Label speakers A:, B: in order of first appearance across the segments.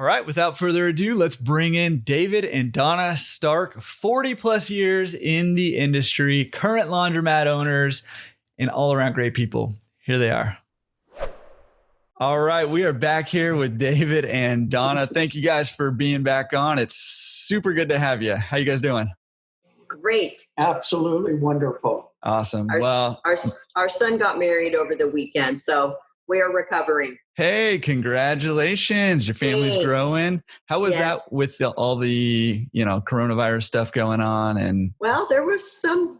A: All right, without further ado, let's bring in David and Donna Stark, 40 plus years in the industry, current laundromat owners, and all around great people. Here they are. All right, we are back here with David and Donna. Thank you guys for being back on. It's super good to have you. How you guys doing?
B: Great.
C: Absolutely wonderful.
A: Awesome.
B: Our son got married over the weekend, so we are recovering.
A: Hey, congratulations. Your family's growing. How was that with all the, coronavirus stuff going on? And
B: well, there was some,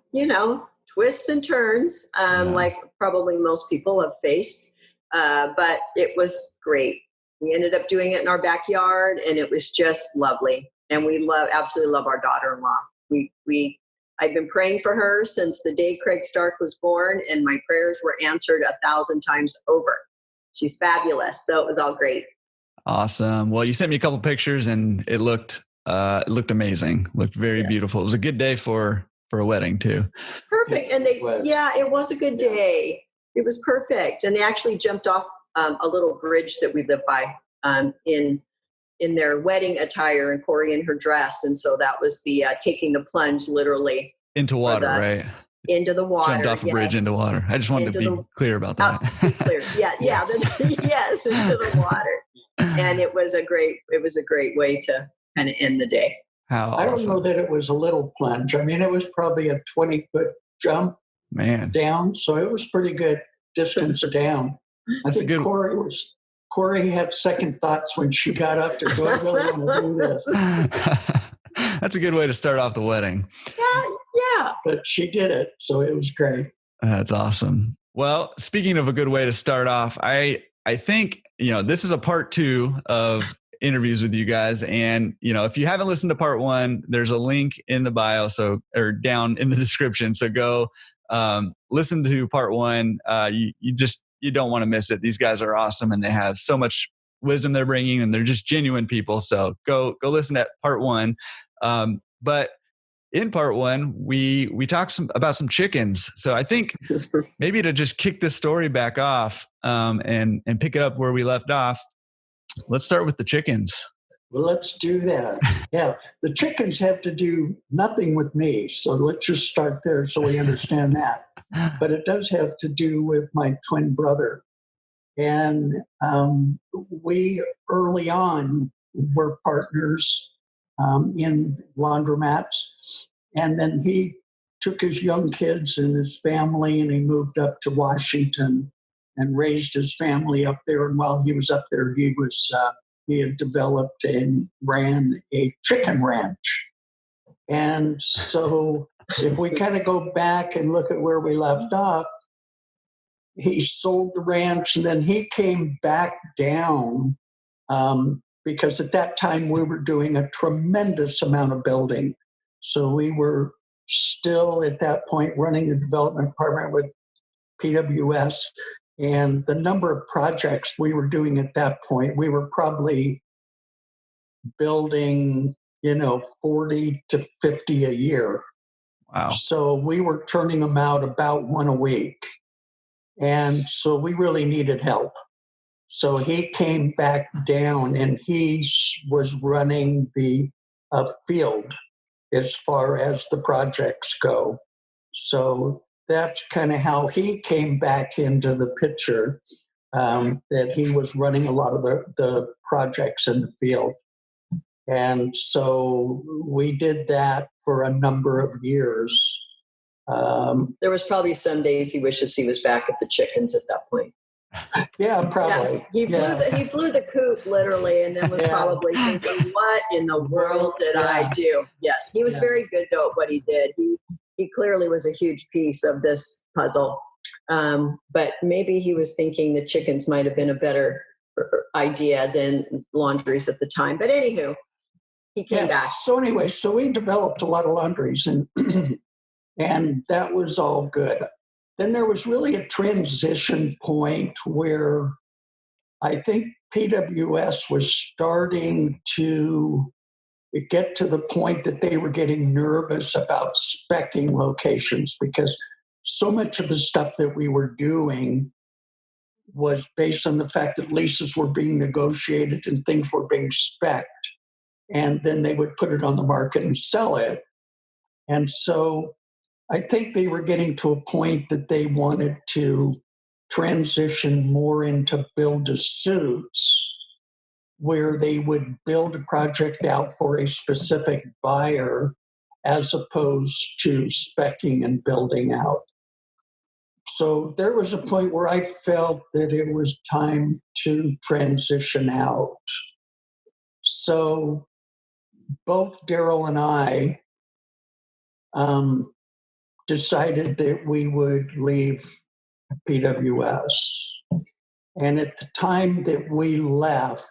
B: twists and turns, like probably most people have faced, but it was great. We ended up doing it in our backyard, and it was just lovely. And we absolutely love our daughter-in-law. I've been praying for her since the day Craig Stark was born, and my prayers were answered 1,000 times over. She's fabulous. So it was all great.
A: Awesome. Well, you sent me a couple pictures and it looked amazing. Looked very beautiful. It was a good day for a wedding too.
B: Perfect. And it was a good day. It was perfect. And they actually jumped off a little bridge that we live by in their wedding attire, and Corey in her dress. And so that was the taking the plunge literally.
A: Into water, right?
B: Into the water.
A: Jumped off a bridge into water. I just wanted to be clear about that.
B: Be clear. Yeah. Yes, into the water. And it was a great way to kind of end the day.
A: How
C: I don't know that it was a little plunge. I mean, it was probably a 20-foot jump down. So it was pretty good distance down. I think Corey had second thoughts when she got up there. Do I really want to do this?
A: That's a good way to start off the wedding.
B: Yeah.
C: But she did it, so it was great.
A: That's awesome. Well, speaking of a good way to start off, I think, this is a part 2 of interviews with you guys. And, if you haven't listened to part 1, there's a link in the bio, or down in the description. So go listen to part 1. You don't want to miss it. These guys are awesome, and they have so much wisdom they're bringing, and they're just genuine people. So go listen to part 1. But in part 1, we talked about some chickens. So I think maybe to just kick this story back off and pick it up where we left off, let's start with the chickens.
C: Well, let's do that. Yeah, the chickens have to do nothing with me. So let's just start there so we understand that. But it does have to do with my twin brother. And we early on were partners in laundromats. And then he took his young kids and his family, and he moved up to Washington and raised his family up there. And while he was up there, he had developed and ran a chicken ranch. And so if we kind of go back and look at where we left off, he sold the ranch, and then he came back down because at that time we were doing a tremendous amount of building. So we were still at that point running the development department with PWS, and the number of projects we were doing at that point, we were probably building, 40 to 50 a year.
A: Wow.
C: So we were turning them out about one a week. And so we really needed help. So he came back down, and he was running the field as far as the projects go. So that's kind of how he came back into the picture, that he was running a lot of the projects in the field. And so we did that for a number of years.
B: There was probably some days he wishes he was back at the chickens at that point.
C: Yeah, probably.
B: Yeah, he flew the coop literally, and then was probably thinking, what in the world did I do? Yes, he was very good though at what he did. He clearly was a huge piece of this puzzle. But maybe he was thinking the chickens might have been a better idea than laundries at the time. But anywho, he came back.
C: So anyway, so we developed a lot of laundries, and and that was all good. Then there was really a transition point where I think PWS was starting to get to the point that they were getting nervous about speccing locations, because so much of the stuff that we were doing was based on the fact that leases were being negotiated and things were being spec'd, and then they would put it on the market and sell it. And so I think they were getting to a point that they wanted to transition more into build-to-suits, where they would build a project out for a specific buyer as opposed to speccing and building out. So there was a point where I felt that it was time to transition out. So both Daryl and I decided that we would leave PWS. And at the time that we left,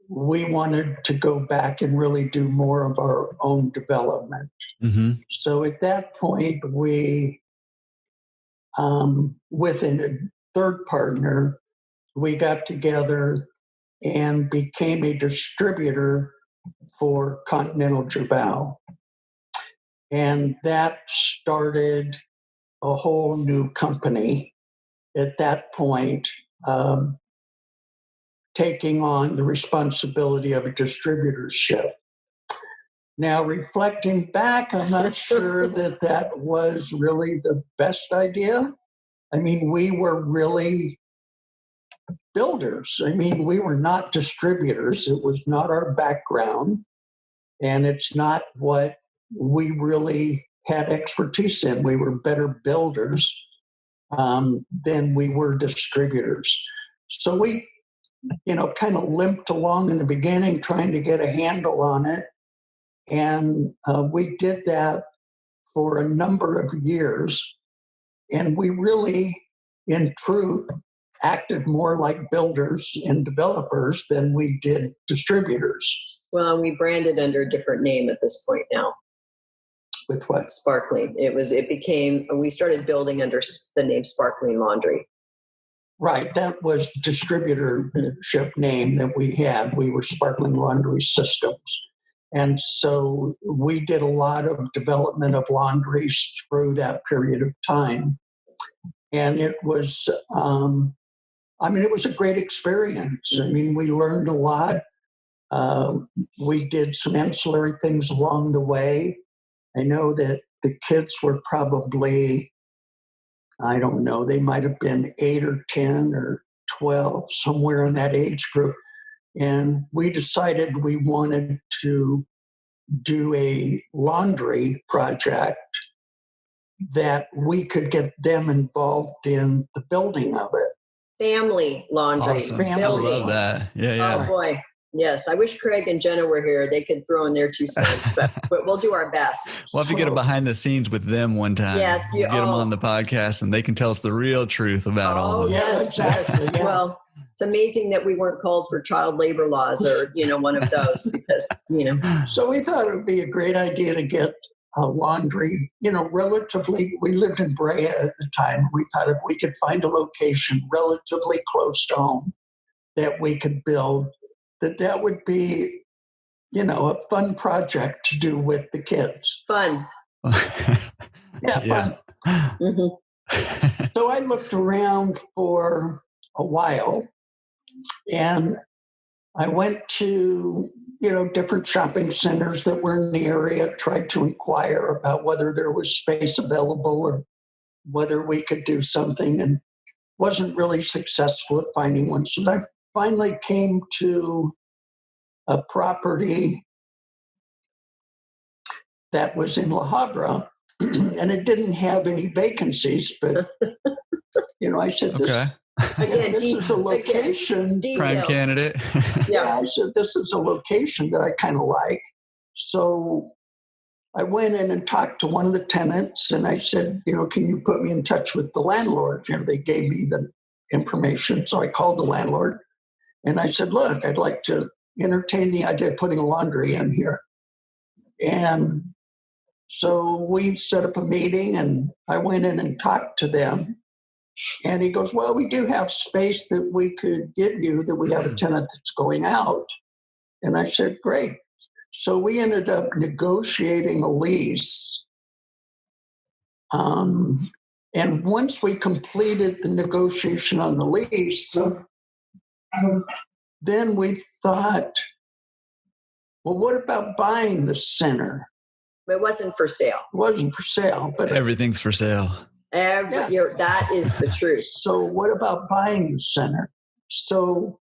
C: we wanted to go back and really do more of our own development. Mm-hmm. So at that point, we, with a third partner, we got together and became a distributor for Continental Jabal. And that started a whole new company at that point, taking on the responsibility of a distributorship. Now, reflecting back, I'm not sure that was really the best idea. I mean, we were really builders. I mean, we were not distributors. It was not our background, and it's not what we really had expertise in. We were better builders than we were distributors. So we, kind of limped along in the beginning trying to get a handle on it. And we did that for a number of years. And we really, in truth, acted more like builders and developers than we did distributors.
B: Well, we branded under a different name at this point now.
C: With what?
B: Sparkling. We started building under the name Sparkling Laundry.
C: Right. That was the distributorship name that we had. We were Sparkling Laundry Systems. And so we did a lot of development of laundries through that period of time. And it was, it was a great experience. I mean, we learned a lot. We did some ancillary things along the way. I know that the kids were probably, I don't know, they might have been 8 or 10 or 12, somewhere in that age group. And we decided we wanted to do a laundry project that we could get them involved in the building of it.
B: Family laundry.
A: Awesome. I love that. Yeah.
B: Oh, boy. Yes, I wish Craig and Jenna were here. They could throw in their 2 cents, but we'll do our best.
A: We'll have to get a behind the scenes with them one time.
B: Yes.
A: We'll get them on the podcast and they can tell us the real truth about all of this.
B: Yes. Yeah. Well, it's amazing that we weren't called for child labor laws or, one of those because,
C: So we thought it would be a great idea to get a laundry, relatively, we lived in Brea at the time. We thought if we could find a location relatively close to home that we could build, that would be, a fun project to do with the kids.
B: Fun.
C: Fun. Mm-hmm. So I looked around for a while and I went to, different shopping centers that were in the area, tried to inquire about whether there was space available or whether we could do something, and wasn't really successful at finding one. So I finally came to a property that was in La Habra, and it didn't have any vacancies, but, I said, this is a location.
A: Prime candidate.
C: Yeah, I said, this is a location that I kind of like. So I went in and talked to one of the tenants, and I said, can you put me in touch with the landlord? They gave me the information. So I called the landlord, and I said, look, I'd like to entertain the idea of putting a laundry in here. And so we set up a meeting, and I went in and talked to them. And he goes, well, we do have space that we could give you, that we have a tenant that's going out. And I said, great. So we ended up negotiating a lease And once we completed the negotiation on the lease, then we thought, well, what about buying the center?
B: It wasn't for sale.
C: It wasn't for sale, but
A: everything's for sale.
B: That is the truth.
C: So what about buying the center? So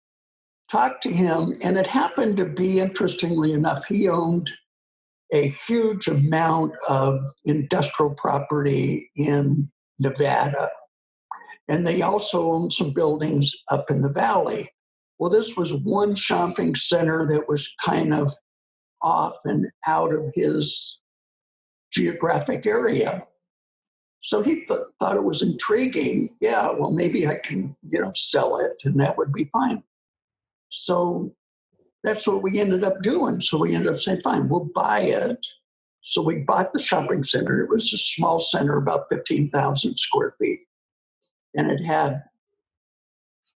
C: talked to him, and it happened to be, interestingly enough, he owned a huge amount of industrial property in Nevada. And they also owned some buildings up in the valley. Well, this was one shopping center that was kind of off and out of his geographic area. So he thought it was intriguing. Yeah, well, maybe I can, sell it, and that would be fine. So that's what we ended up doing. So we ended up saying, fine, we'll buy it. So we bought the shopping center. It was a small center, about 15,000 square feet. And it had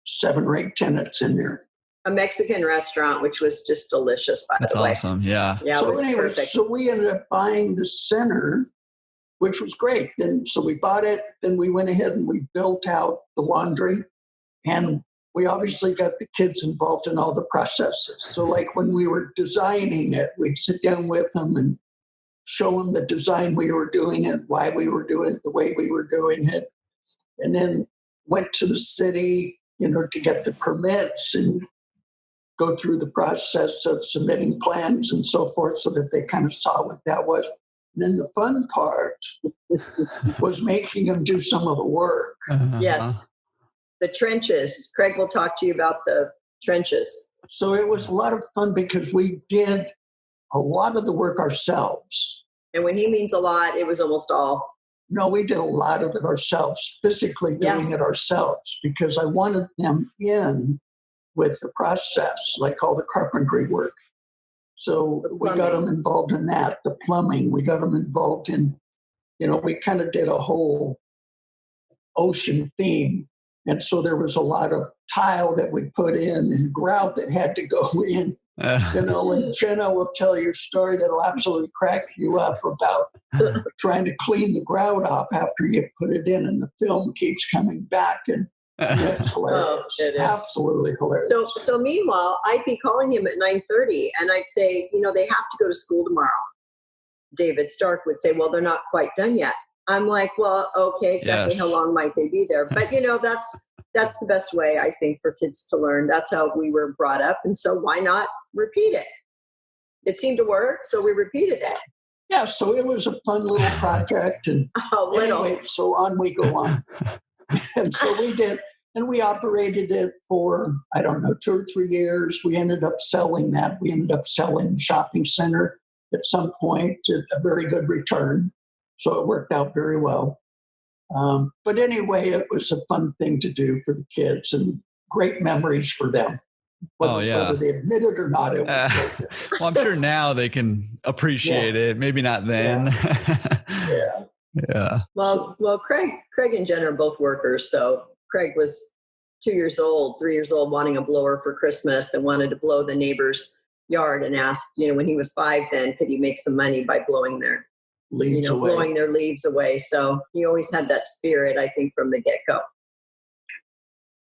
C: 7 or 8 tenants in there.
B: A Mexican restaurant, which was just delicious, by the way.
A: That's awesome. Yeah.
B: Yeah,
C: so
B: it was
C: anyway,
B: perfect.
C: so we ended up buying the center, which was great. And so we bought it. Then we went ahead and we built out the laundry. And we obviously got the kids involved in all the processes. So like when we were designing it, we'd sit down with them and show them the design we were doing and why we were doing it the way we were doing it. And then went to the city, to get the permits and go through the process of submitting plans and so forth so that they kind of saw what that was. And then the fun part was making them do some of the work.
A: Uh-huh.
B: Yes. The trenches. Craig will talk to you about the trenches.
C: So it was a lot of fun because we did a lot of the work ourselves.
B: And when he means a lot, it was almost all.
C: No, we did a lot of it ourselves, physically doing it ourselves, because I wanted them in with the process, like all the carpentry work. So we got them involved in that, the plumbing. We got them involved in, we kind of did a whole ocean theme. And so there was a lot of tile that we put in and grout that had to go in. And Jenna will tell you a story that'll absolutely crack you up about trying to clean the grout off after you put it in, and the film keeps coming back, and it's hilarious.
B: It is.
C: Absolutely hilarious.
B: So meanwhile, I'd be calling him at 9:30, and I'd say, they have to go to school tomorrow. David Stark would say, well, they're not quite done yet. I'm like, well, okay, exactly. Yes. How long might they be there? But, that's the best way, I think, for kids to learn. That's how we were brought up. And so why not repeat it? It seemed to work, so we repeated it.
C: Yeah, so it was a fun little project. And anyway, so on we go on. And so we did, and we operated it for, 2 or 3 years. We ended up selling that. We ended up selling the shopping center at some point at a very good return. So it worked out very well. But anyway, it was a fun thing to do for the kids and great memories for them. Whether they admit it or not, it was great.
A: Well, I'm sure now they can appreciate it. Maybe not then. Yeah.
B: Well, Craig and Jen are both workers. So Craig was 3 years old, wanting a blower for Christmas and wanted to blow the neighbor's yard, and asked, when he was 5, then could he make some money by blowing their leaves away. Blowing their leaves away. So he always had that spirit, I think, from the get-go.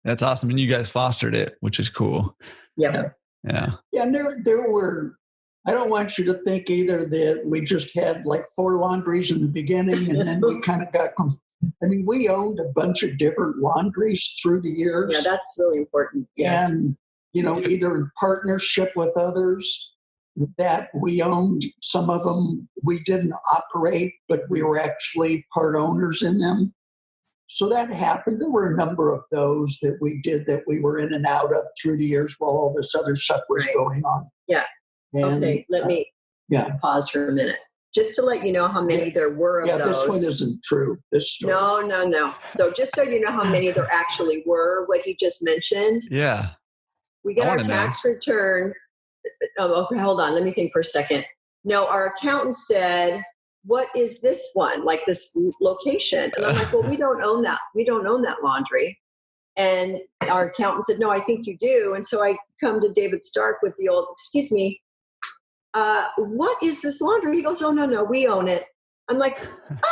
A: That's awesome. And you guys fostered it, which is cool.
B: Yep.
A: Yeah.
C: Yeah. And there were, I don't want you to think either that we just had like 4 laundries in the beginning and then we kind of got, we owned a bunch of different laundries through the years.
B: Yeah, that's really important. Yes.
C: And, either in partnership with others that we owned. Some of them we didn't operate, but we were actually part owners in them. So that happened. There were a number of those that we did that we were in and out of through the years while all this other stuff was going on.
B: Yeah. And, okay. Let me pause for a minute. Just to let you know how many there were of those.
C: Yeah, this one isn't true. This story.
B: No. So just so you know how many there actually were, what he just mentioned.
A: Yeah.
B: We get our tax return. Oh, okay, hold on. Let me think for a second. No, our accountant said, what is this one? Like this location? And I'm like, well, we don't own that. We don't own that laundry. And our accountant said, no, I think you do. And so I come to David Stark with the old, excuse me, what is this laundry? He goes, oh, no, we own it. I'm like,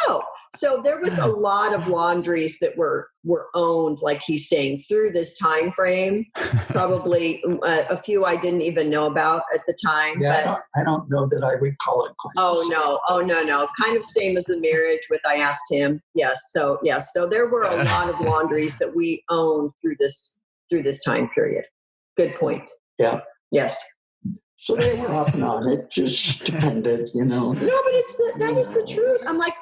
B: oh, So there was a lot of laundries that were owned, like he's saying, through this time frame. Probably a few I didn't even know about at the time.
C: Yeah,
B: but
C: I don't know that I recall it quite.
B: Oh no. Kind of same as the marriage with I asked him. Yes. So there were a lot of laundries that we owned through this time period. Good point.
C: Yeah.
B: Yes.
C: So they were up and on. It just depended, No,
B: but that is the truth. I'm like,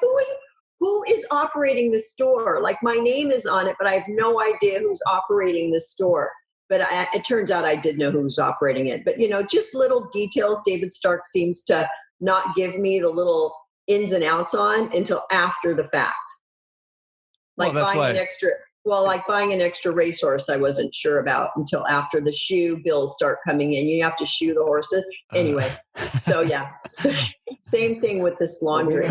B: who is operating the store? Like my name is on it, but I have no idea who's operating the store. But it turns out I did know who was operating it. But, just little details David Stark seems to not give me the little ins and outs on until after the fact. Like buying an extra racehorse I wasn't sure about until after the shoe bills start coming in. You have to shoe the horses. Anyway, so same thing with this laundry.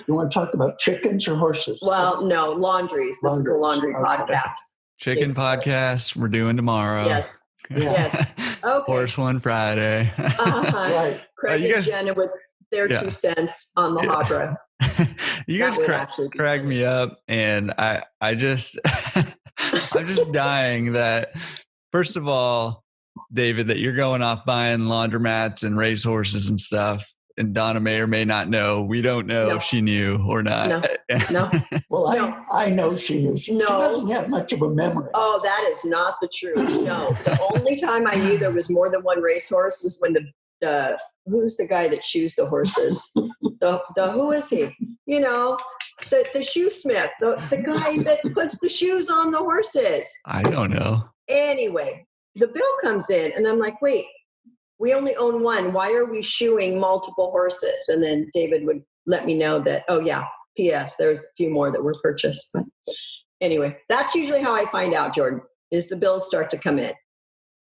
C: You want to talk about chickens or horses?
B: Well, no, laundries. This is a laundry podcast.
A: Chicken podcast we're doing tomorrow.
B: Yes.
C: Yeah.
B: Yes. Okay.
A: Horse one Friday.
C: Right.
B: Craig and Jenna with their 2 cents on the Habra.
A: You guys crack me up, and I just I'm just dying that, first of all, David, that you're going off buying laundromats and racehorses and stuff, and Donna may or may not know. We don't know if she knew or not.
B: No.
C: Well, I know she knew. She doesn't have much of a memory.
B: Oh, that is not the truth. No. The only time I knew there was more than one racehorse was when the who's the guy that shoes the horses? the who is he? The shoesmith, the guy that puts the shoes on the horses.
A: I don't know.
B: Anyway, the bill comes in and I'm like, wait, we only own one. Why are we shoeing multiple horses? And then David would let me know that, oh yeah, P.S. there's a few more that were purchased. But anyway, that's usually how I find out, Jordan, is the bills start to come in.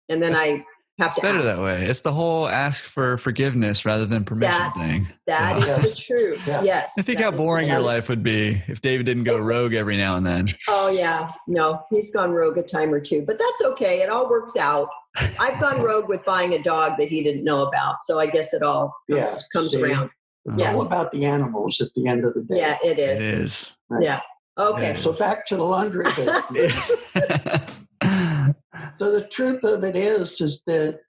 B: And then I have to ask.
A: It's better that way. It's the whole ask for forgiveness rather than permission thing.
B: That is the truth. Yeah. Yes.
A: I think how boring your life would be if David didn't go rogue every now and then.
B: Oh yeah. No, he's gone rogue a time or two, but that's okay. It all works out. I've gone rogue with buying a dog that he didn't know about. So I guess it all comes around.
C: It's all about the animals at the end of the day.
B: Yeah, it is.
A: It is.
B: Right. Yeah. Okay.
C: So back to the laundry business. So the truth of it is that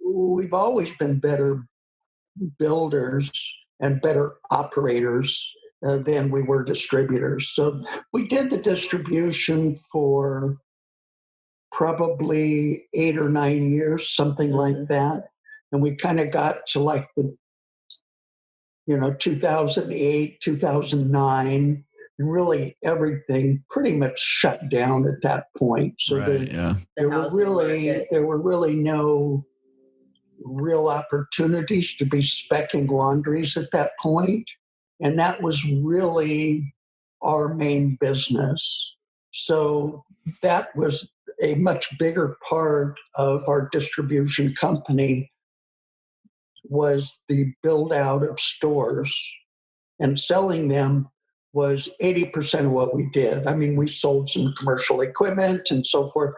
C: we've always been better builders and better operators than we were distributors. So we did the distribution for probably 8 or 9 years, something like that. And we kind of got to like the 2008, 2009, and really everything pretty much shut down at that point. So there were really no real opportunities to be speccing laundries at that point. And that was really our main business. So that was a much bigger part of our distribution company, was the build out of stores, and selling them was 80% of what we did. I mean, we sold some commercial equipment and so forth,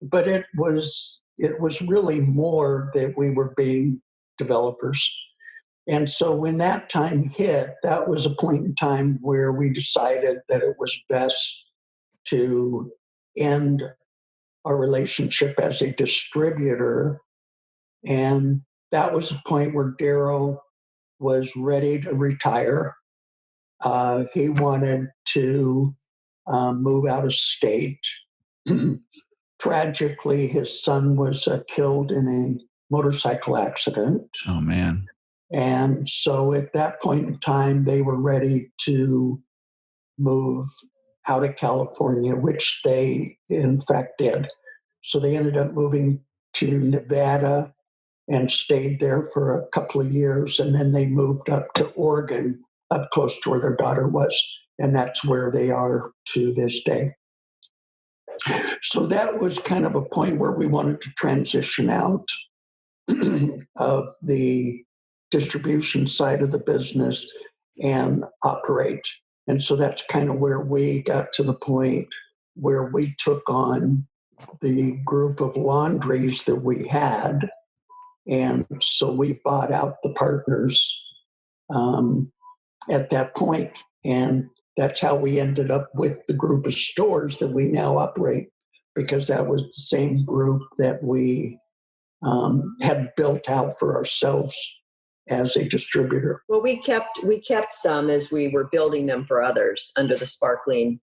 C: but it was really more that we were being developers. And so when that time hit, that was a point in time where we decided that it was best to end our relationship as a distributor. And that was a point where Daryl was ready to retire. He wanted to move out of state. Tragically, his son was killed in a motorcycle accident.
A: Oh, man.
C: And so at that point in time, they were ready to move out of California, which they in fact did. So they ended up moving to Nevada and stayed there for a couple of years. And then they moved up to Oregon, up close to where their daughter was. And that's where they are to this day. So that was kind of a point where we wanted to transition out of the distribution side of the business and operate. And so that's kind of where we got to the point where we took on the group of laundries that we had. And so we bought out the partners at that point. And that's how we ended up with the group of stores that we now operate, because that was the same group that we had built out for ourselves as a distributor.
B: Well, we kept some as we were building them for others under the Sparkling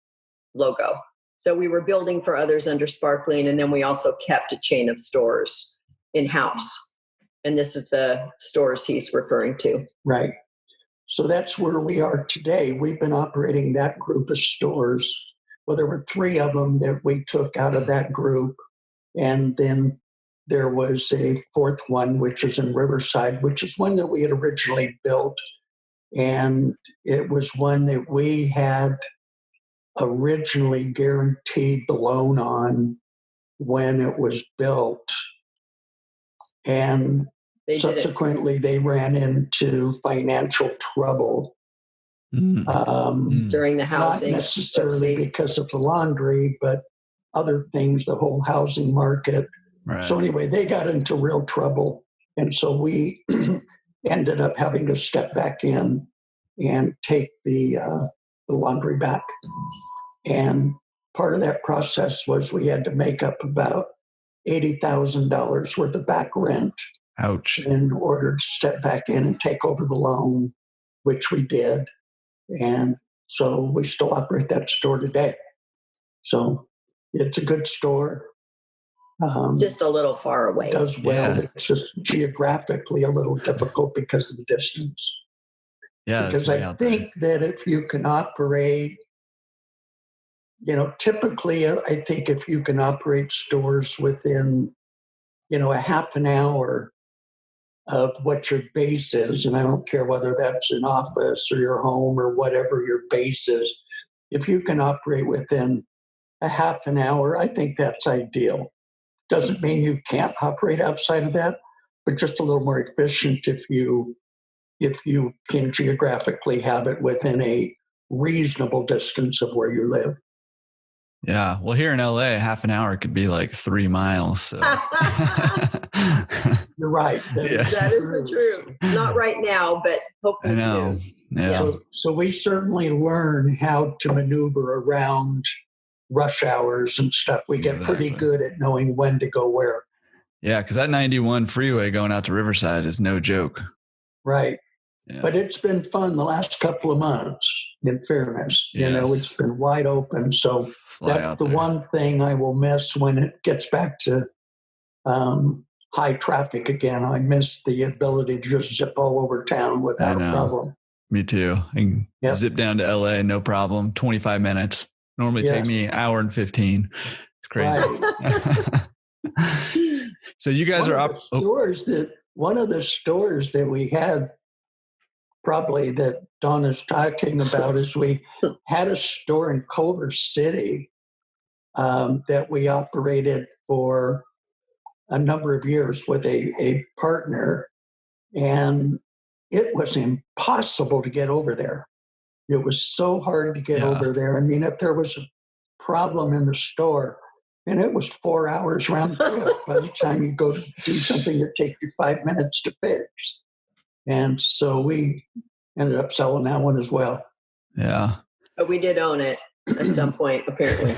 B: logo. So we were building for others under Sparkling, and then we also kept a chain of stores in-house. And this is the stores he's referring to.
C: Right. So that's where we are today. We've been operating that group of stores. Well, there were 3 of them that we took out of that group. And then there was a 4th one, which is in Riverside, which is one that we had originally built. And it was one that we had originally guaranteed the loan on when it was duilt. And subsequently, they ran into financial trouble
B: during the housing.
C: Not necessarily because of the laundry, but other things, the whole housing market.
A: Right.
C: So anyway, they got into real trouble. And so we ended up having to step back in and take the laundry back. And part of that process was we had to make up about $80,000 worth of back rent.
A: Ouch.
C: In order to step back in and take over the loan, which we did. And so we still operate that store today. So it's a good store.
B: Just a little far away.
C: Does well.
A: Yeah.
C: It's just geographically a little difficult because of the distance.
A: Yeah.
C: Because I think that if you can operate, typically I think if you can operate stores within, a half an hour of what your base is, and I don't care whether that's an office or your home or whatever your base is, if you can operate within a half an hour, I think that's ideal. Doesn't mean you can't operate outside of that, but just a little more efficient if you can geographically have it within a reasonable distance of where you live.
A: Yeah. Well, here in LA, half an hour could be like 3 miles. So.
C: You're right.
B: That is the truth. Not right now, but hopefully soon.
A: Yeah.
C: So we certainly learn how to maneuver around rush hours and stuff. We get pretty good at knowing when to go where.
A: Yeah, because that 91 freeway going out to Riverside is no joke.
C: Right.
A: Yeah.
C: But it's been fun the last couple of months, in fairness.
A: Yes.
C: It's been wide open. So that's the one thing I will miss when it gets back to high traffic again. I miss the ability to just zip all over town without a problem.
A: Me too. I can zip down to LA, no problem. 25 minutes. Normally take me an hour and 15. It's crazy. Right. So you guys one of the stores that we had, probably that Donna's talking about, is we had a store in Culver City that we operated for a number of years with a partner, and it was impossible to get over there. It was so hard to get over there. I mean, if there was a problem in the store, and it was 4 hours round trip by the time you go to do something that takes you 5 minutes to fix. And so we ended up selling that one as well. Yeah.
B: But we did own it at some point, apparently.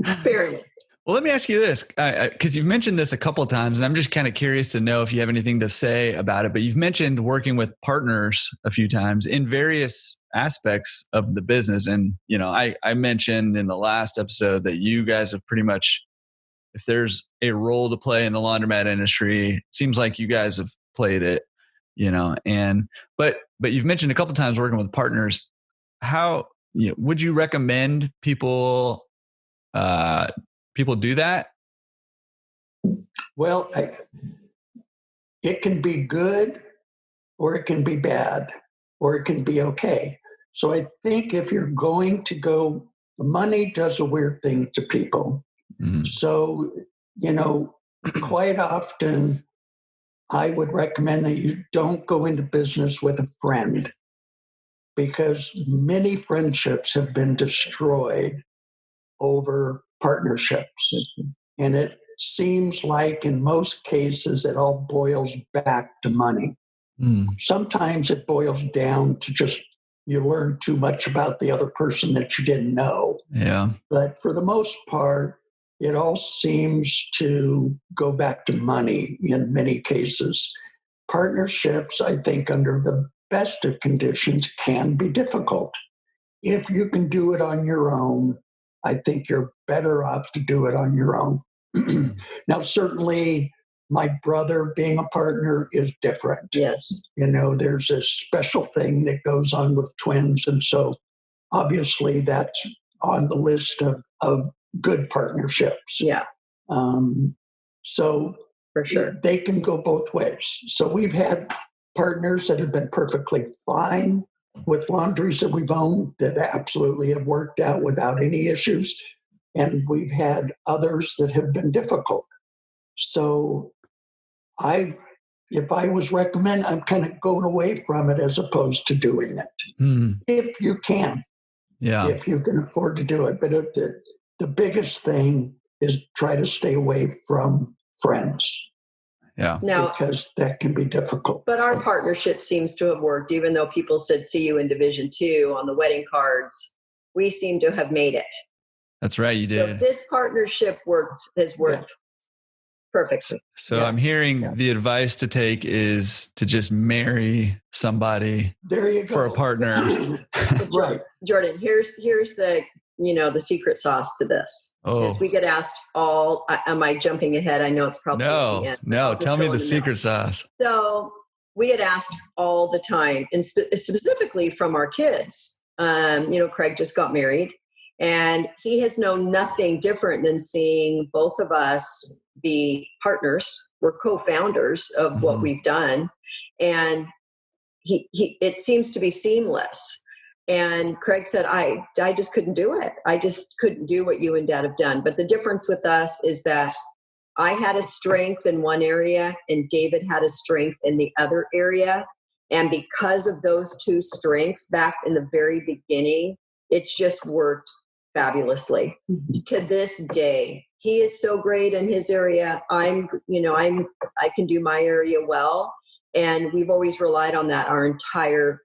B: Apparently.
A: Well, let me ask you this, because you've mentioned this a couple of times, and I'm just kind of curious to know if you have anything to say about it. But you've mentioned working with partners a few times in various aspects of the business. And, I mentioned in the last episode that you guys have pretty much, if there's a role to play in the laundromat industry, it seems like you guys have played it, but you've mentioned a couple of times working with partners. How would you recommend people do that?
C: Well, it can be good, or it can be bad, or it can be okay. So I think if you're going to go, money does a weird thing to people. Mm-hmm. So, quite often I would recommend that you don't go into business with a friend, because many friendships have been destroyed over partnerships. And it seems like in most cases it all boils back to money. Sometimes it boils down to just you learn too much about the other person that you didn't know.
A: Yeah.
C: But for the most part, it all seems to go back to money in many cases. Partnerships, I think, under the best of conditions, can be difficult. If you can do it on your own, I think you're better off to do it on your own. Now, certainly, my brother being a partner is different.
B: Yes.
C: There's a special thing that goes on with twins. And so obviously that's on the list of good partnerships.
B: Yeah.
C: So
B: for sure,
C: they can go both ways. So we've had partners that have been perfectly fine with laundries that we've owned that absolutely have worked out without any issues. And we've had others that have been difficult. So if I was recommending, I'm kind of going away from it as opposed to doing it. If you can.
A: Yeah.
C: If you can afford to do it. But the biggest thing is try to stay away from friends.
A: Yeah.
B: Now,
C: because that can be difficult.
B: But our partnership seems to have worked, even though people said see you in Division 2 on the wedding cards. We seem to have made it.
A: That's right. You did.
B: So this partnership has worked perfectly.
A: So I'm hearing the advice to take is to just marry somebody
C: there you go.
A: For a partner.
C: Right.
B: Jordan, here's the the secret sauce to this. Is we get asked all, am I jumping ahead? I know it's probably at the end.
A: No, tell me the secret sauce.
B: So we get asked all the time, and specifically from our kids. Craig just got married, and he has known nothing different than seeing both of us be partners. We're co-founders of what we've done, and it seems to be seamless. And Craig said, I just couldn't do it. I just couldn't do what you and Dad have done. But the difference with us is that I had a strength in one area and David had a strength in the other area. And because of those two strengths back in the very beginning, it's just worked fabulously. To this day, he is so great in his area. I can do my area well. And we've always relied on that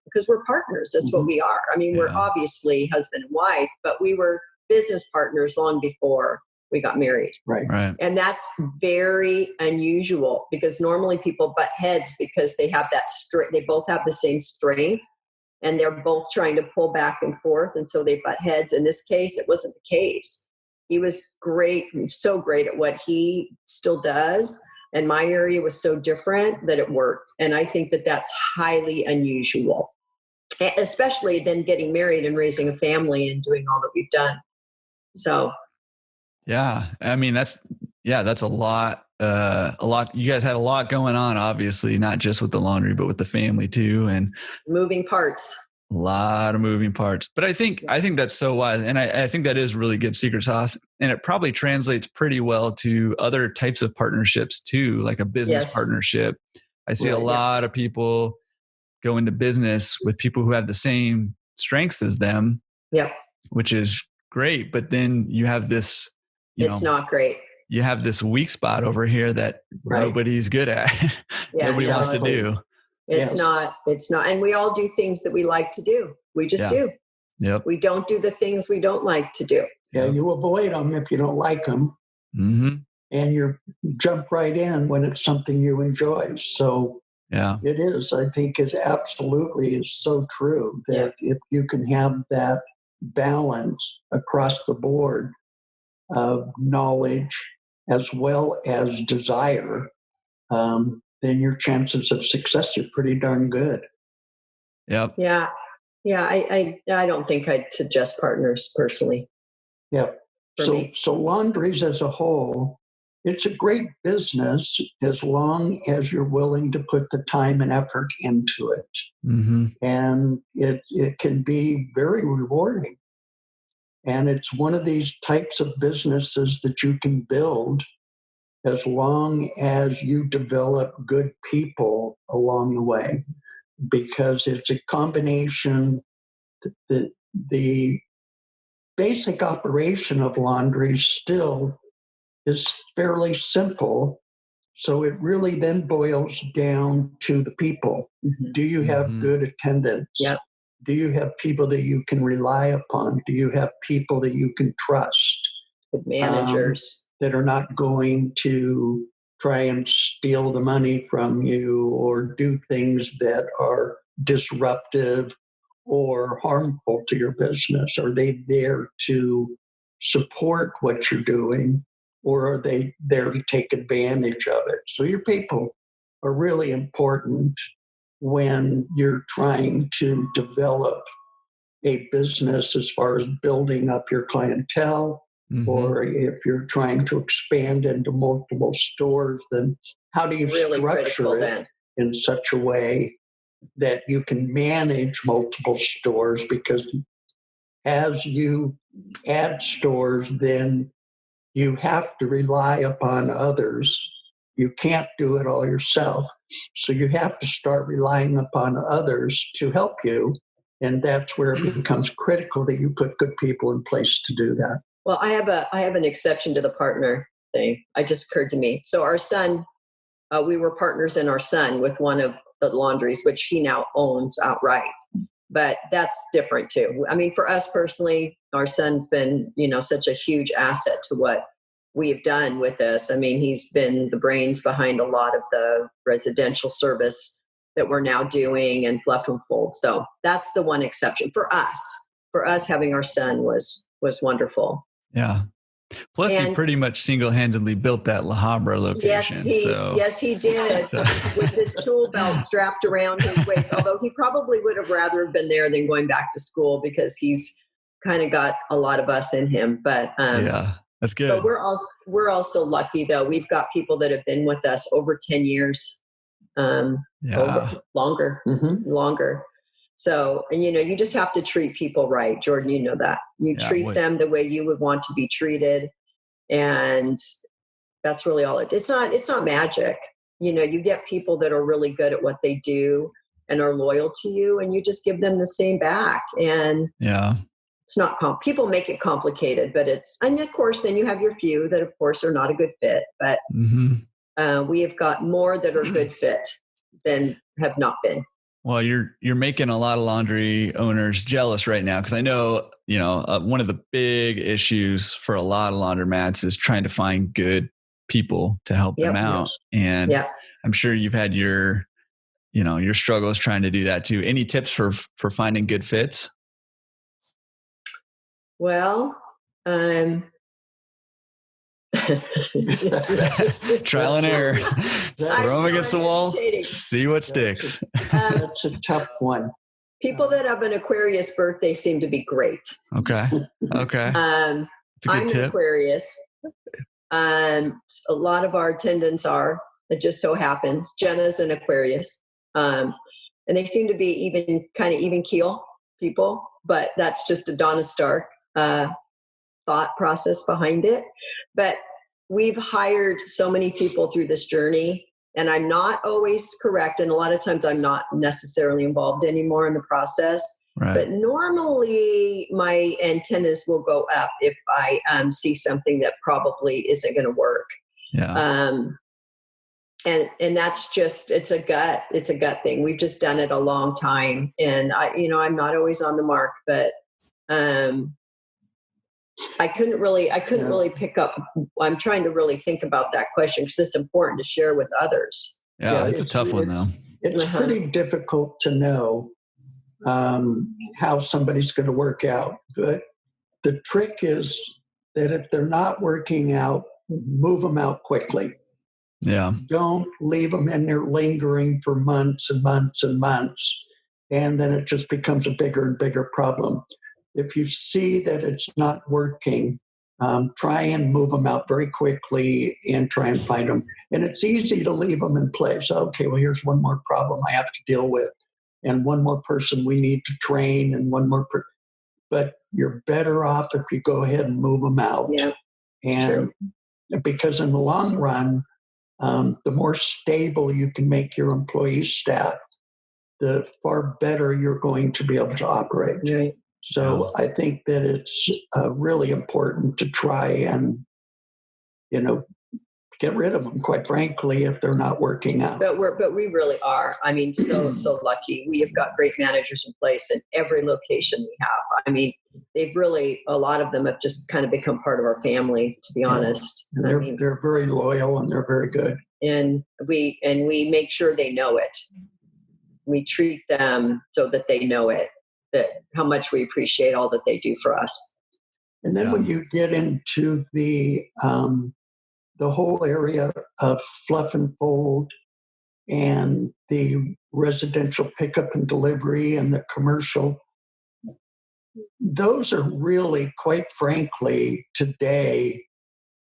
B: because we're partners. That's what we are. I mean, we're obviously husband and wife, but we were business partners long before we got married.
C: Right.
B: And that's very unusual because normally people butt heads because they have they both have the same strength and they're both trying to pull back and forth. And so they butt heads. In this case, it wasn't the case. He was great and so great at what he still does. And my area was so different that it worked. And I think that that's highly unusual, especially then getting married and raising a family and doing all that we've done. So.
A: Yeah. I mean, that's a lot. You guys had a lot going on, obviously, not just with the laundry, but with the family too. And
B: moving parts.
A: A lot of moving parts. But I think that's so wise. And I think that is really good secret sauce. And it probably translates pretty well to other types of partnerships too, like a business partnership. I see a lot of people go into business with people who have the same strengths as them, which is great. But then you have this,
B: it's not great.
A: You have this weak spot over here that nobody's good at. Nobody wants to do.
B: It's not. And we all do things that we like to do. We just do.
A: Yep.
B: We don't do the things we don't like to do.
C: Yeah. You avoid them if you don't like them.
A: Mm-hmm.
C: And you jump right in when it's something you enjoy. So it is, I think it absolutely is so true that if you can have that balance across the board of knowledge as well as desire, then your chances of success are pretty darn good.
A: Yep.
B: Yeah. I don't think I'd suggest partners personally.
C: Yeah. So laundries as a whole, it's a great business as long as you're willing to put the time and effort into it.
A: Mm-hmm.
C: And it can be very rewarding. And it's one of these types of businesses that you can build as long as you develop good people along the way, because it's a combination. The basic operation of laundry still is fairly simple. So it really then boils down to the people. Mm-hmm. Do you have good attendance?
B: Yep.
C: Do you have people that you can rely upon? Do you have people that you can trust?
B: Good managers.
C: That are not going to try and steal the money from you or do things that are disruptive or harmful to your business? Are they there to support what you're doing, or are they there to take advantage of it? So your people are really important when you're trying to develop a business as far as building up your clientele, or if you're trying to expand into multiple stores, then how do you
B: really
C: structure it in such a way that you can manage multiple stores? Because as you add stores, then you have to rely upon others. You can't do it all yourself. So you have to start relying upon others to help you. And that's where it becomes critical that you put good people in place to do that.
B: Well, I have an exception to the partner thing. It just occurred to me. So our son, we were partners in our son with one of the laundries, which he now owns outright. But that's different too. I mean, for us personally, our son's been, such a huge asset to what we've done with this. I mean, he's been the brains behind a lot of the residential service that we're now doing and Fluff and Fold. So that's the one exception for us. For us, having our son was wonderful.
A: Yeah. Plus, he pretty much single-handedly built that La Habra location.
B: Yes, he did. With his tool belt strapped around his waist. Although he probably would have rather have been there than going back to school, because he's kind of got a lot of us in him. But
A: yeah, that's good.
B: But we're also lucky though. We've got people that have been with us over 10 years, longer. So, and you just have to treat people right. Jordan, you know that. You treat them the way you would want to be treated. And that's really all it's not magic. You get people that are really good at what they do and are loyal to you, and you just give them the same back. And it's not people make it complicated, but and of course, then you have your few that of course are not a good fit, but we have got more that are good fit than have not been.
A: Well, you're making a lot of laundry owners jealous right now, because I know, one of the big issues for a lot of laundromats is trying to find good people to help them out. And I'm sure you've had your struggles trying to do that too. Any tips for finding good fits?
B: Well,
A: trial and error. Throw them against the wall, see what sticks.
C: That's a tough one.
B: People that have an Aquarius birthday seem to be great.
A: Okay.
B: I'm an Aquarius. A lot of our attendants are. It just so happens. Jenna's an Aquarius. And they seem to be even keel people, but that's just a Donna Stark thought process behind it. But we've hired so many people through this journey, and I'm not always correct. And a lot of times I'm not necessarily involved anymore in the process.
A: Right.
B: But normally my antennas will go up if I see something that probably isn't going to work.
A: Yeah.
B: And that's just, it's a gut thing. We've just done it a long time. And I'm not always on the mark, but I couldn't really pick up. I'm trying to really think about that question, because it's important to share with others.
A: Yeah, it's a tough one though.
C: It's pretty difficult to know how somebody's going to work out. But the trick is that if they're not working out, move them out quickly.
A: Yeah.
C: Don't leave them in there lingering for months and months and months. And then it just becomes a bigger and bigger problem. If you see that it's not working, try and move them out very quickly and try and find them. And it's easy to leave them in place. Okay, well, here's one more problem I have to deal with, and one more person we need to train, and one more but you're better off if you go ahead and move them out.
B: Yeah,
C: and because in the long run, the more stable you can make your employee staff, the far better you're going to be able to operate.
B: Right.
C: So I think that it's really important to try and, get rid of them, quite frankly, if they're not working out.
B: But we really are. I mean, so lucky. We have got great managers in place in every location we have. I mean, they've really, a lot of them have just kind of become part of our family, to be honest.
C: And they're very loyal and they're very good.
B: And we make sure they know it. We treat them so that they know it, that how much we appreciate all that they do for us.
C: And then when you get into the whole area of fluff and fold and the residential pickup and delivery and the commercial, those are really, quite frankly, today,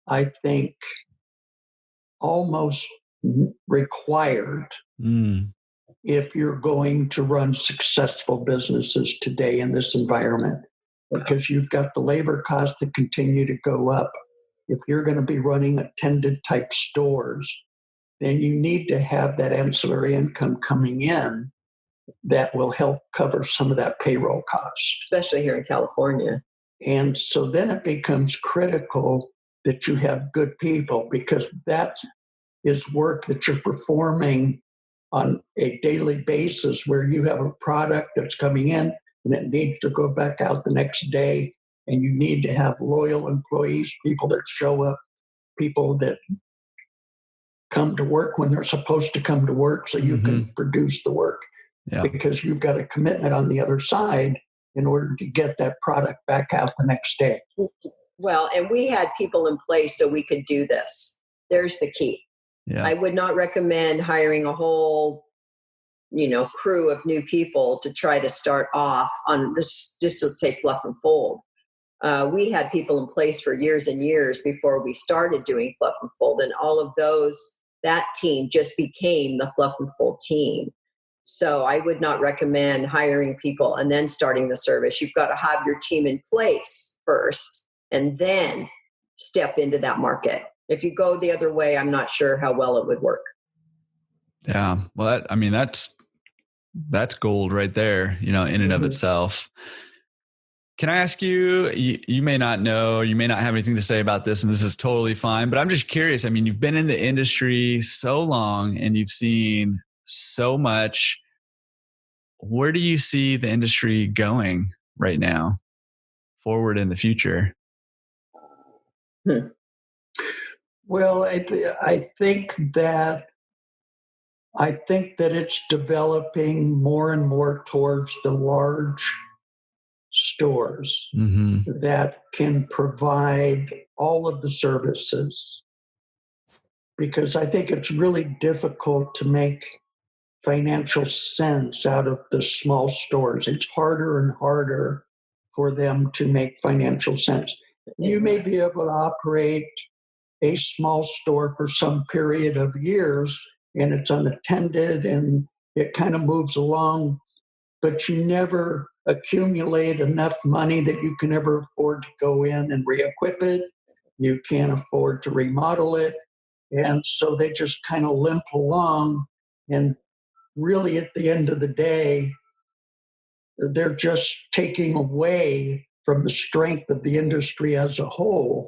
C: I think, almost required if you're going to run successful businesses today in this environment, because you've got the labor costs that continue to go up. If you're going to be running attended type stores, then you need to have that ancillary income coming in that will help cover some of that payroll cost.
B: Especially here in California.
C: And so then it becomes critical that you have good people, because that is work that you're performing on a daily basis, where you have a product that's coming in and it needs to go back out the next day. And you need to have loyal employees, people that show up, people that come to work when they're supposed to come to work so you can produce the work. Yeah. Because you've got a commitment on the other side in order to get that product back out the next day.
B: Well, and we had people in place so we could do this. There's the key. Yeah. I would not recommend hiring a whole crew of new people to try to start off on this, just to say fluff and fold. We had people in place for years and years before we started doing fluff and fold, and all of that team just became the fluff and fold team. So I would not recommend hiring people and then starting the service. You've got to have your team in place first and then step into that market. If you go the other way, I'm not sure how well it would work.
A: Yeah. Well, that's gold right there, in and of itself. Can I ask you, you may not know, you may not have anything to say about this, and this is totally fine, but I'm just curious. I mean, you've been in the industry so long and you've seen so much. Where do you see the industry going right now, forward in the future?
C: Well, I think that it's developing more and more towards the large stores that can provide all of the services, because I think it's really difficult to make financial sense out of the small stores. It's harder and harder for them to make financial sense. You may be able to operate a small store for some period of years and it's unattended and it kind of moves along, but you never accumulate enough money that you can ever afford to go in and re-equip it. You can't afford to remodel it. And so they just kind of limp along. And really at the end of the day, they're just taking away from the strength of the industry as a whole,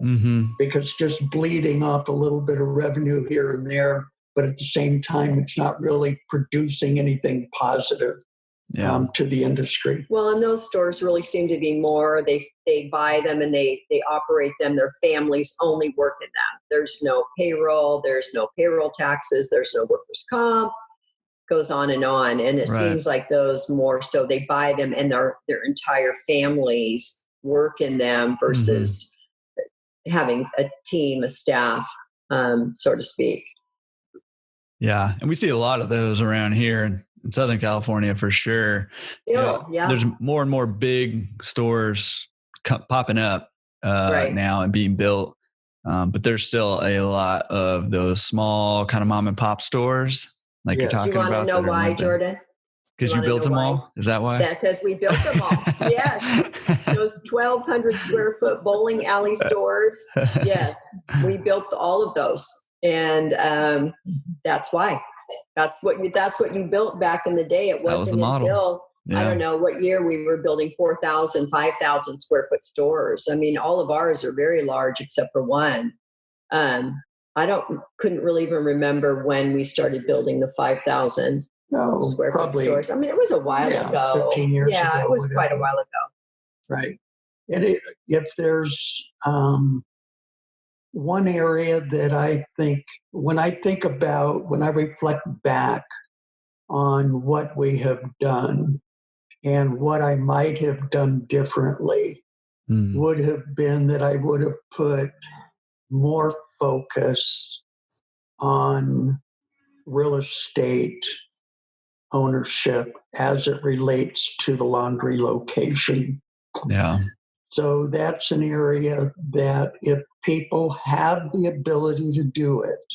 C: because just bleeding off a little bit of revenue here and there, but at the same time, it's not really producing anything positive to the industry.
B: Well, and those stores really seem to be more, they buy them and they operate them. Their families only work in them. There's no payroll, there's no payroll taxes, there's no workers' comp, goes on. And it seems like those more so they buy them and their entire families work in them versus having a team, a staff, so to speak.
A: Yeah. And we see a lot of those around here in Southern California for sure. There's more and more big stores popping up now and being built. But there's still a lot of those small kind of mom and pop stores like you're talking about.
B: Do you want to know why, Jordan?
A: Because you built them all? Is that why?
B: Yeah, because we built them all. Yes. Those 1,200 square foot bowling alley stores. Yes. We built all of those. And that's why. That's what you built back in the day. It wasn't until, I don't know what year we were building 4,000, 5,000 square foot stores. I mean, all of ours are very large except for one. couldn't really even remember when we started building the 5,000 square foot stores. I mean, it was a while ago.
C: 15 years ago.
B: Yeah, it was quite a while ago.
C: Right. And if there's one area that I think, when I reflect back on what we have done and what I might have done differently, would have been that I would have put more focus on real estate ownership as it relates to the laundry location.
A: Yeah.
C: So that's an area that if people have the ability to do it,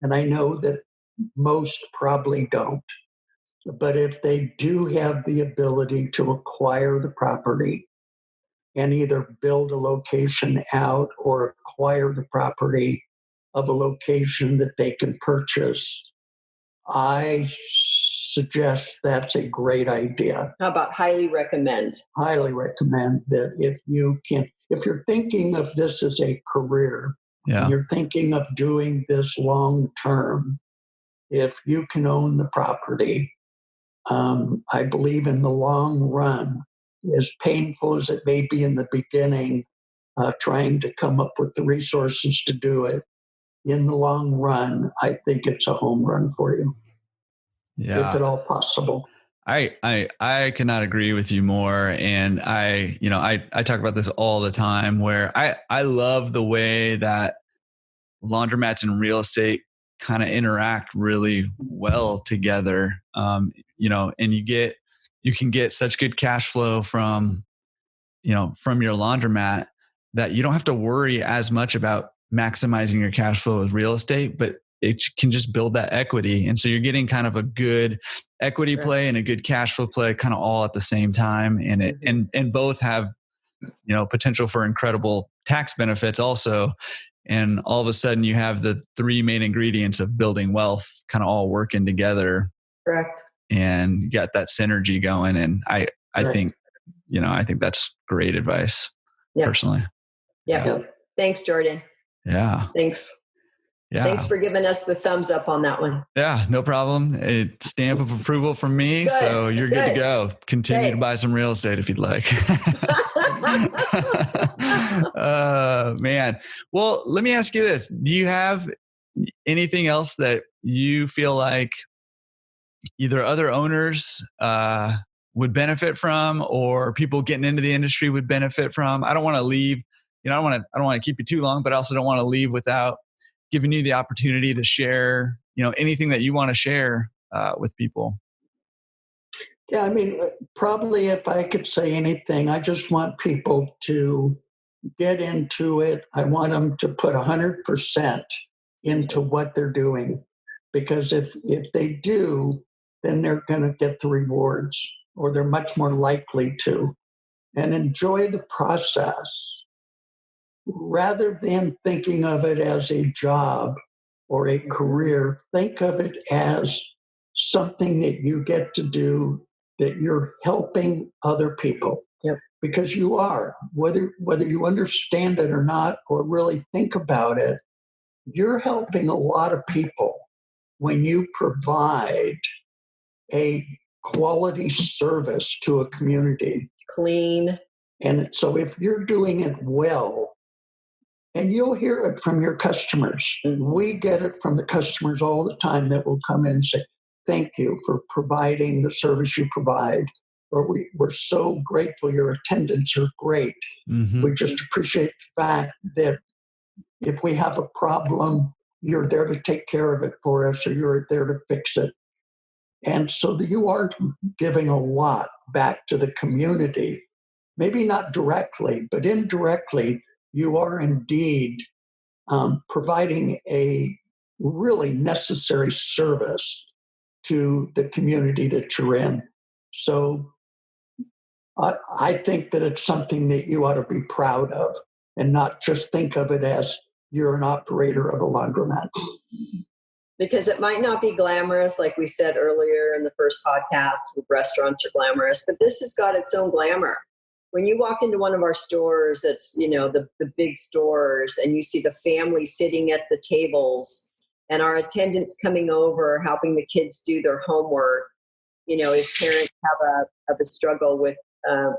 C: and I know that most probably don't, but if they do have the ability to acquire the property and either build a location out or acquire the property of a location that they can purchase, I suggest that's a great idea.
B: How about highly recommend?
C: Highly recommend that if you're thinking of this as a career, and you're thinking of doing this long term, if you can own the property, I believe in the long run, as painful as it may be in the beginning, trying to come up with the resources to do it, in the long run, I think it's a home run for you.
A: Yeah.
C: If at all possible.
A: I cannot agree with you more. And I talk about this all the time, where I love the way that laundromats and real estate kind of interact really well together. And you can get such good cash flow from your laundromat that you don't have to worry as much about maximizing your cash flow with real estate, but it can just build that equity. And so you're getting kind of a good equity play and a good cash flow play kind of all at the same time. And both have, potential for incredible tax benefits also. And all of a sudden you have the three main ingredients of building wealth kind of all working together.
B: Correct.
A: And you got that synergy going. And I think that's great advice personally.
B: Yeah. Thanks, Jordan.
A: Yeah.
B: Thanks.
A: Yeah.
B: Thanks for giving us the thumbs up on that one.
A: Yeah, no problem. A stamp of approval from me. Good. So you're good to go. Continue to buy some real estate if you'd like. Man. Well, let me ask you this. Do you have anything else that you feel like either other owners would benefit from, or people getting into the industry would benefit from? I don't want to leave, I don't want to keep you too long, but I also don't want to leave without giving you the opportunity to share, anything that you want to share with people.
C: Yeah, I mean, probably if I could say anything, I just want people to get into it. I want them to put 100% into what they're doing, because if they do, then they're going to get the rewards, or they're much more likely to, and enjoy the process. Rather than thinking of it as a job or a career, think of it as something that you get to do, that you're helping other people.
B: Yep.
C: Because you are, whether you understand it or not, or really think about it, you're helping a lot of people when you provide a quality service to a community.
B: Clean.
C: And so if you're doing it well, and you'll hear it from your customers. We get it from the customers all the time that will come in and say, thank you for providing the service you provide. Or we're so grateful, your attendants are great. Mm-hmm. We just appreciate the fact that if we have a problem, you're there to take care of it for us, or you're there to fix it. And so that you are giving a lot back to the community. Maybe not directly, but indirectly, you are indeed providing a really necessary service to the community that you're in. So I think that it's something that you ought to be proud of, and not just think of it as you're an operator of a laundromat.
B: Because it might not be glamorous, like we said earlier in the first podcast, restaurants are glamorous, but this has got its own glamour. when you walk into one of our stores, that's, the big stores, and you see the family sitting at the tables and our attendants coming over, helping the kids do their homework, if parents have a struggle with,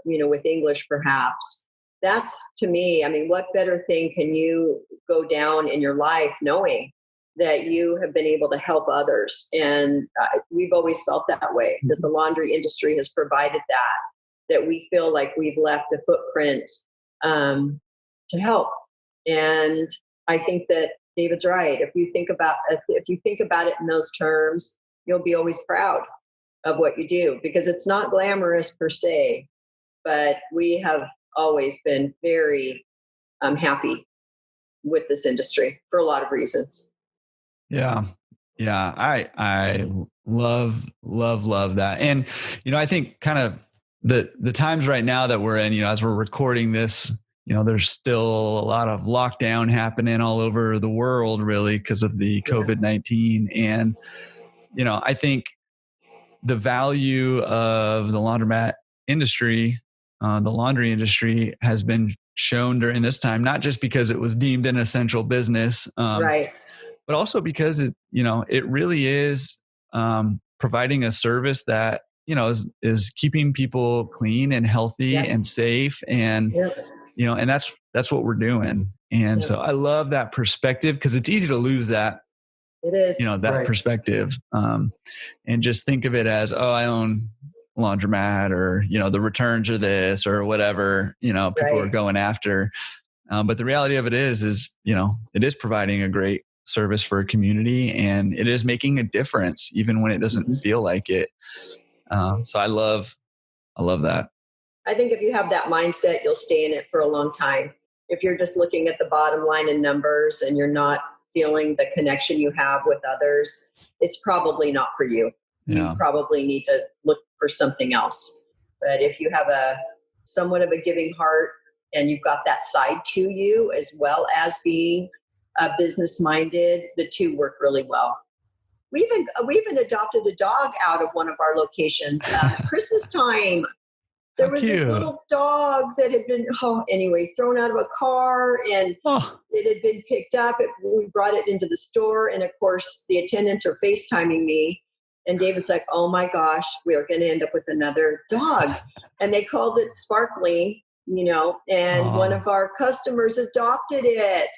B: with English perhaps, that's, to me, I mean, what better thing can you go down in your life knowing that you have been able to help others? And we've always felt that way, that the laundry industry has provided that we feel like we've left a footprint to help. And I think that David's right. If you think about it in those terms, you'll be always proud of what you do, because it's not glamorous per se, but we have always been very happy with this industry for a lot of reasons.
A: Yeah. Yeah. I love that. And, I think kind of the times right now that we're in, as we're recording this, there's still a lot of lockdown happening all over the world, really, because of the COVID-19. And, I think the value of the laundromat industry, the laundry industry, has been shown during this time, not just because it was deemed an essential business,
B: right,
A: but also because it really is providing a service that, is keeping people clean and healthy and safe. And, and that's what we're doing. And so I love that perspective, because it's easy to lose that.
B: It is,
A: that perspective. And just think of it as, oh, I own laundromat, or, the returns are this or whatever, people are going after. But the reality of it is, it is providing a great service for a community, and it is making a difference even when it doesn't feel like it. So I love that.
B: I think if you have that mindset, you'll stay in it for a long time. If you're just looking at the bottom line and numbers and you're not feeling the connection you have with others, it's probably not for you. You probably need to look for something else. But if you have somewhat of a giving heart, and you've got that side to you, as well as being business minded, the two work really well. We even adopted a dog out of one of our locations. Christmas time, there was this little dog that had been thrown out of a car, and it had been picked up. We brought it into the store, and of course the attendants are FaceTiming me, and David's like, oh my gosh, we are going to end up with another dog. And they called it Sparkly, and one of our customers adopted it.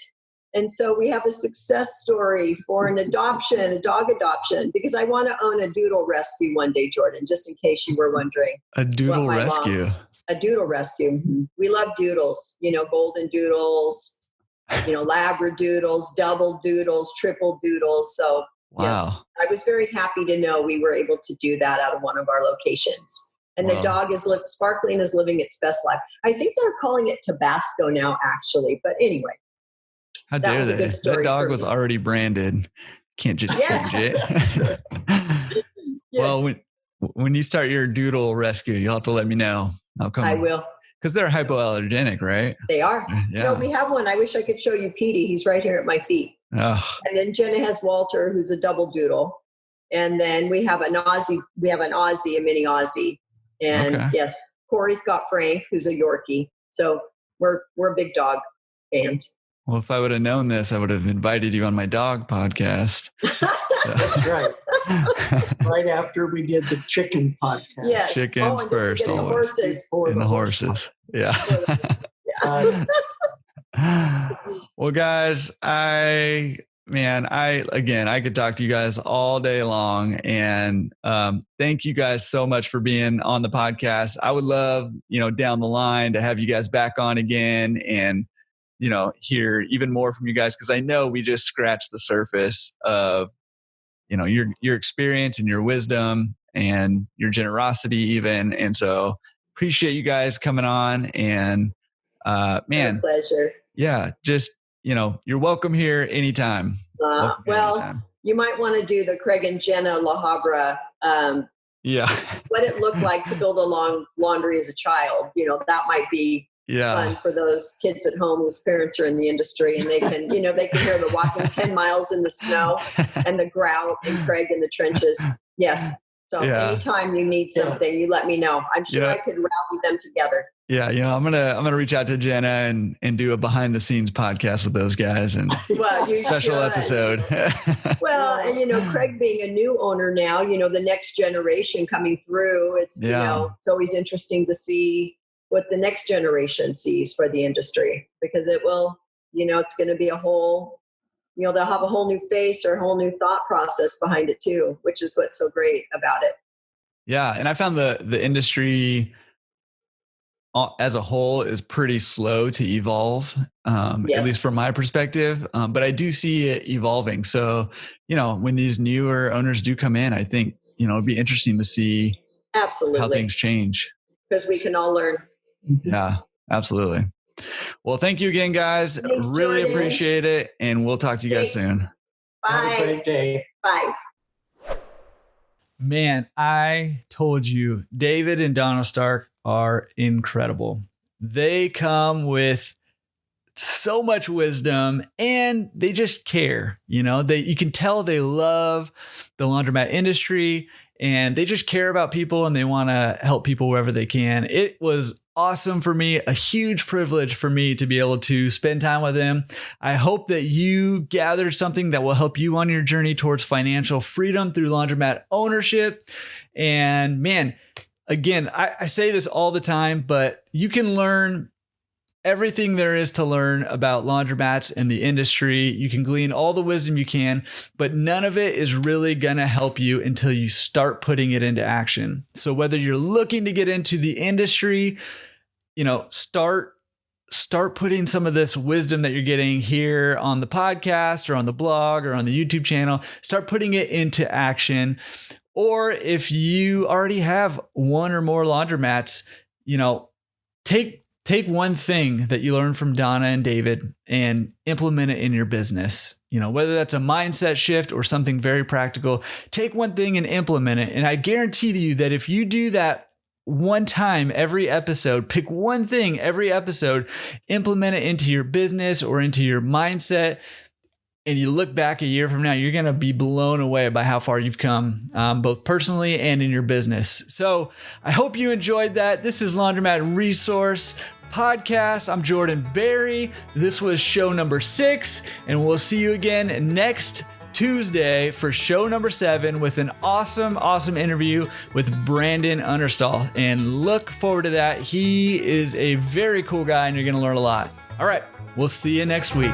B: And so we have a success story for a dog adoption, because I want to own a doodle rescue one day, Jordan, just in case you were wondering.
A: A doodle rescue.
B: A doodle rescue. We love doodles, golden doodles, labradoodles, double doodles, triple doodles. So yes, I was very happy to know we were able to do that out of one of our locations. And the dog Sparkling is living its best life. I think they're calling it Tabasco now, actually. But anyway.
A: How dare they? That dog was already branded. Can't just change it. Well, when you start your doodle rescue, you'll have to let me know. I'll come.
B: I will.
A: Because they're hypoallergenic, right?
B: They are.
A: Yeah.
B: No, we have one. I wish I could show you Petey. He's right here at my feet.
A: Oh.
B: And then Jenna has Walter, who's a double doodle. And then we have an Aussie. We have an Aussie, a mini Aussie. And yes, Corey's got Frank, who's a Yorkie. So we're big dog fans.
A: Well, if I would have known this, I would have invited you on my dog podcast.
C: That's right. Right after we did the chicken podcast.
B: Yes.
A: Chickens first.
B: And the horses.
A: And the horses. Yeah. Well, guys, I could talk to you guys all day long, and thank you guys so much for being on the podcast. I would love, down the line to have you guys back on again and, hear even more from you guys, because I know we just scratched the surface of, your experience and your wisdom and your generosity even. And so appreciate you guys coming on, and
B: My pleasure.
A: Yeah, just, you're welcome here anytime.
B: Anytime. You might want to do the Craig and Jenna La Habra. What it looked like to build a laundry as a child. That might be fun for those kids at home whose parents are in the industry, and they can, they can hear the walking 10 miles in the snow and the grout and Craig in the trenches. Yes. So anytime you need something, you let me know. I'm sure I could rally them together.
A: Yeah, I'm gonna reach out to Jenna and do a behind the scenes podcast with those guys and special episode.
B: Well, and Craig being a new owner now, the next generation coming through, it's it's always interesting to see what the next generation sees for the industry, because it will, it's going to be a whole, they'll have a whole new face or a whole new thought process behind it too, which is what's so great about it.
A: Yeah, and I found the industry as a whole is pretty slow to evolve, at least from my perspective. But I do see it evolving. So, when these newer owners do come in, I think, it'd be interesting to see
B: absolutely
A: how things change.
B: Because we can all learn.
A: Yeah, absolutely. Well, thank you again, guys.
B: Thanks,
A: really
B: Jordan.
A: Appreciate it. And we'll talk to you guys soon.
B: Bye.
C: Have a great day.
B: Bye.
A: Man, I told you, David and Donna Stark are incredible. They come with so much wisdom and they just care. You can tell they love the laundromat industry and they just care about people and they want to help people wherever they can. It was awesome for me, a huge privilege for me to be able to spend time with them. I hope that you gathered something that will help you on your journey towards financial freedom through laundromat ownership. And man, again, I say this all the time, but you can learn everything there is to learn about laundromats and the industry. You can glean all the wisdom you can, but none of it is really going to help you until you start putting it into action. So whether you're looking to get into the industry, start putting some of this wisdom that you're getting here on the podcast or on the blog or on the YouTube channel, start putting it into action. Or if you already have one or more laundromats, take one thing that you learned from Donna and David and implement it in your business. Whether that's a mindset shift or something very practical, take one thing and implement it. And I guarantee you that if you do that one time every episode, pick one thing every episode, implement it into your business or into your mindset, and you look back a year from now, you're going to be blown away by how far you've come, both personally and in your business. So I hope you enjoyed that. This is Laundromat Resource Podcast. I'm Jordan Berry. This was show number 6, and we'll see you again next Tuesday for show number 7 with an awesome interview with Brandon Understall. And look forward to that. He is a very cool guy, and you're going to learn a lot. All right, we'll see you next week.